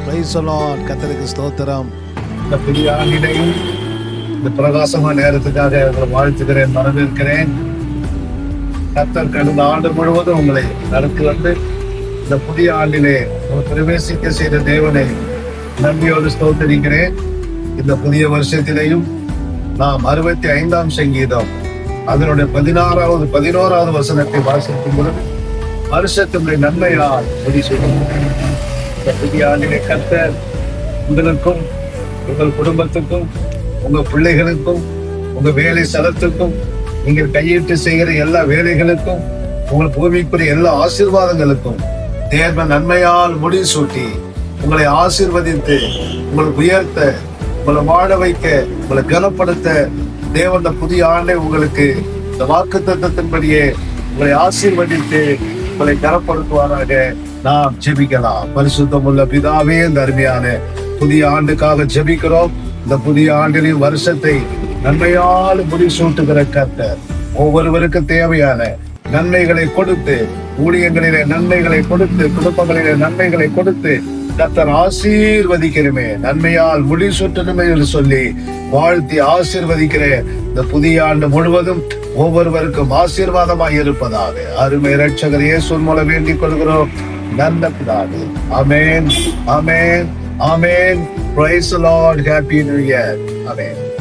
Praise the Lord. கர்த்தருக்கு ஸ்தோத்திரம். இந்த புதிய ஆண்டினையும் இந்த பிரகாசமான நேரத்துக்காக உங்களை வாழ்த்துக்கிறேன், வரவேற்கிறேன். கர்த்தர் கடந்த ஆண்டு முழுவதும் உங்களை நடத்தி வந்து இந்த புதிய ஆண்டிலே பிரவேசிக்க செய்த தேவனை நன்றியோடு ஸ்தோத்தரிக்கிறேன். இந்த புதிய வருஷத்திலேயும் நாம் 65ஆம் சங்கீதம் அதனுடைய 11வது வசனத்தை வாசிக்கும் பொழுது வருஷத்தினுடைய நன்மையால் முடிசூடும். இந்த புதிய ஆண்டிலே கர்த்தர் உங்களுக்கும் உங்கள் குடும்பத்துக்கும் உங்க பிள்ளைகளுக்கும் உங்க வேலை ஸ்தலத்துக்கும் நீங்கள் கையிட்டு செய்கிற எல்லா வேலைகளுக்கும் உங்கள் பூமிக்குரிய எல்லா ஆசீர்வாதங்களுக்கும் தேவ நன்மையால் முடிசூட்டி உங்களை ஆசீர்வதித்து உங்களை உயர்த்த, உங்களை வாழ வைக்க, உங்களை கனப்படுத்த தேவன் இந்த புதிய ஆண்டை உங்களுக்கு இந்த வாக்குத்தத்தத்தின்படியே உங்களை ஆசீர்வதித்து உங்களை கனப்படுத்துவாராக. நாம் ஜெபிக்கலாம். பரிசுத்தமுள்ள பிதாவே, இந்த அருமையான புதிய ஆண்டுக்காக ஜெபிக்கிறோம். இந்த புதிய ஆண்டின் வருஷத்தை நன்மையால் முடிசூட்டுகிற கர்த்தர் ஒவ்வொருவருக்கும் தேவையான நன்மைகளை கொடுத்து, ஊழியங்களிலே நன்மைகளை கொடுத்து, குடும்பங்களிலே நன்மைகளை கொடுத்து கர்த்தர் ஆசீர்வதிக்கிறமே, நன்மையால் முடிசூட்டணுமே என்று சொல்லி வாழ்த்தி ஆசீர்வதிக்கிறேன். இந்த புதிய ஆண்டு முழுவதும் ஒவ்வொருவருக்கும் ஆசீர்வாதமாய் இருப்பதாக அருமை இரட்சகர் இயேசுவின் மூலம் வேண்டிக் கொள்கிறோம். நல்ல பிதாவே. ஆமென், ஆமென், ஆமென். Praise the Lord. Happy New Year. Amen.